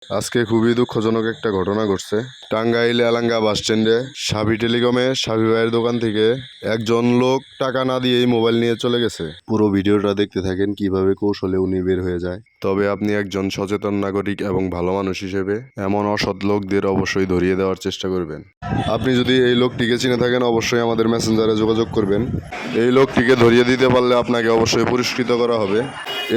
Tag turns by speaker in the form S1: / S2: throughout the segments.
S1: আজকে খুবই দুঃখজনক একটা ঘটনা ঘটছে। টাঙ্গাইল এলাঙ্গা বাস স্ট্যান্ডে সাবি টেলিকমে সাবি ভাইয়ের দোকান থেকে একজন লোক টাকা না দিয়েই মোবাইল নিয়ে চলে গেছে। পুরো ভিডিওটা দেখতে থাকেন কিভাবে কৌশলে উনি বের হয়ে যায়। তবে আপনি একজন সচেতন নাগরিক এবং ভালো মানুষ হিসেবে এমন অসৎ লোকদের অবশ্যই ধরিয়ে দেওয়ার চেষ্টা করবেন। আপনি যদি এই লোকটিকে চিনে থাকেন অবশ্যই আমাদের মেসেঞ্জারে যোগাযোগ করবেন। এই লোকটিকে ধরিয়ে দিতে পারলে আপনাকে অবশ্যই পুরস্কৃত করা হবে।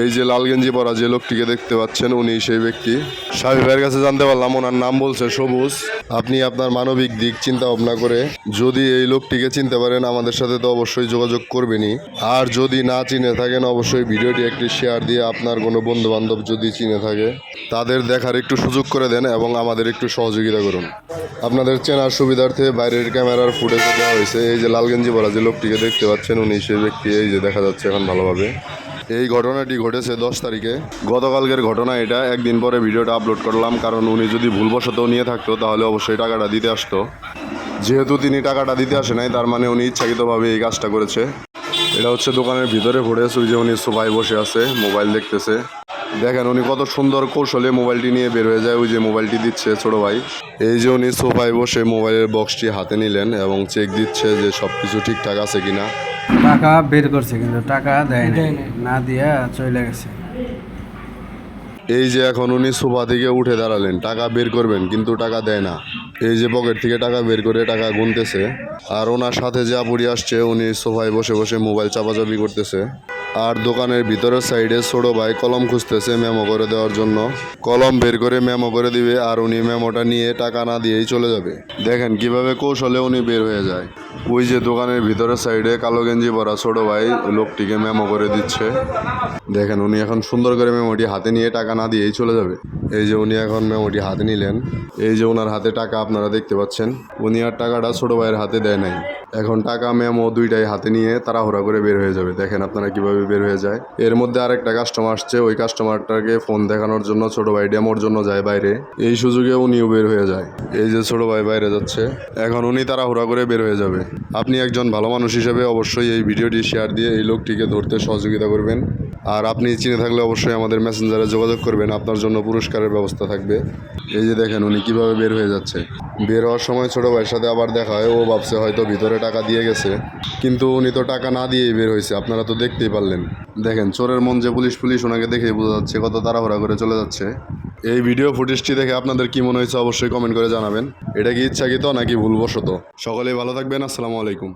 S1: এই যে লাল গেঞ্জি পরা যে লোকটিকে দেখতে পাচ্ছেন উনি সেই ব্যক্তি। সাবি ভাইয়ের কাছে জানতে পারলাম ওনার নাম বলছে সবুজ। আপনি আপনার মানবিক দিক চিন্তা ভাবনা করে যদি এই লোকটিকে চিনতে পারেন আমাদের সাথে তো অবশ্যই যোগাযোগ করবেনই। আর যদি না চিনে থাকেন অবশ্যই ভিডিওটি একটি শেয়ার দিয়ে আপনার কোনো বন্ধু বান্ধব যদি চিনে থাকে তাদের দেখার একটু সুযোগ করে দেন এবং আমাদের একটু সহযোগিতা করুন। আপনাদের চেনার সুবিধার্থে বাইরের ক্যামেরার ফুটেজ দেওয়া হয়েছে। এই যে লাল গেঞ্জি পরা যে লোকটিকে দেখতে পাচ্ছেন উনি সেই ব্যক্তি। এই যে দেখা যাচ্ছে এখন ভালোভাবে। এই ঘটনাটি ঘটেছে 10 তারিখে, গতকালকের ঘটনা এটা। একদিন পরে ভিডিওটা আপলোড করলাম কারণ উনি যদি ভুলবশত নিয়ে থাকতো তাহলে অবশ্যই টাকাটা দিতে আসতো। যেহেতু তিনি টাকাটা দিতে আসে নাই তার মানে উনি ইচ্ছাকৃতভাবে এই কাজটা করেছে। এটা হচ্ছে দোকানের ভিতরে ফুটেজ। ওই যে উনি সোফায় বসে আছে মোবাইল দেখতেছে। দেখেন উনি কত সুন্দর কৌশলে মোবাইলটি নিয়ে বের হয়ে যায়। ওই যে মোবাইলটি দিচ্ছে ছোট ভাই। এই যে উনি সোফায় বসে মোবাইলের বক্সটি হাতে নিলেন এবং চেক দিচ্ছে যে সব কিছু ঠিকঠাক আছে কিনা।
S2: টাকা বের করছে কিন্তু টাকা দেয় না দিয়া চলে গেছে।
S1: এই যে এখন উনি সোফা থেকে উঠে দাঁড়ালেন, টাকা বের করবেন কিন্তু টাকা দেয় না। এই যে পকেট থেকে টাকা বের করে টাকা গুনতেছে। আর ওনার সাথে যে আপুরি আসছে উনি সোফায় বসে বসে মোবাইল চাপাচাপি করতেছে। আর দোকানের ভিতরের সাইডে ছোট ভাই কলম খুঁজতেছে মেমো করে দেওয়ার জন্য। কলম বের করে মেমো করে দিবে আর উনি মেমোটা নিয়ে টাকা না দিয়েই চলে যাবে। দেখেন কিভাবে কৌশলে উনি বের হয়ে যায়। ওই যে দোকানের ভিতরের সাইডে কালো গেঞ্জি পরা ছোট ভাই লোকটিকে মেমো করে দিচ্ছে। দেখেন উনি এখন সুন্দর করে মেমোটি হাতে নিয়ে টাকা না দিয়েই চলে যাবে। এই যে উনি এখন মেমোটি হাতে নিলেন। এই যে ওনার হাতে টাকা আপনারা দেখতে পাচ্ছেন। উনি আর টাকাটা ছোট ভাইয়ের হাতে দেয় নাই। এখন টাকা মেমো দুইটাই হাতে নিয়ে তাড়াহুড়া করে বের হয়ে যাবে। দেখেন আপনারা কিভাবে বের হয়ে যায়। এর মধ্যে আরেকটা কাস্টমার আসছে। ওই কাস্টমারটাকে ফোন দেখানোর জন্য ছোট ভাই ডেমোর জন্য যায় বাইরে। এই সুযোগে উনিও বের হয়ে যায়। এই যে ছোট ভাই বাইরে যাচ্ছে। এখন উনি তাড়াহুড়া করে বের হয়ে যাবে। আপনি একজন ভালো মানুষ হিসেবে অবশ্যই এই ভিডিওটি শেয়ার দিয়ে এই লোকটিকে ধরতে সহযোগিতা করবেন। আর আপনি চিনে থাকলে অবশ্যই আমাদের মেসেঞ্জারে যোগাযোগ করবেন, আপনার জন্য পুরস্কারের ব্যবস্থা থাকবে। এই যে দেখেন উনি কিভাবে বের হয়ে যাচ্ছে। বের হওয়ার সময় ছোট ভাইয়ের সাথে আবার দেখা হয়। ও ভাবছে হয়তো ভিতরে টাকা দিয়ে গেছে কিন্তু উনি তো টাকা না দিয়েই বের হয়েছে। আপনারা তো দেখতেই পারলেন। দেখেন চোরের মন যে পুলিশ ওনাকে দেখেই বোঝা যাচ্ছে কত তাড়াহুড়া করে চলে যাচ্ছে। এই ভিডিও ফুটেজটি দেখে আপনাদের কি মনে হয়েছে অবশ্যই কমেন্ট করে জানাবেন। এটা কি ইচ্ছাকৃত নাকি ভুলবশত। সকলেই ভালো থাকবেন। আসসালামু আলাইকুম।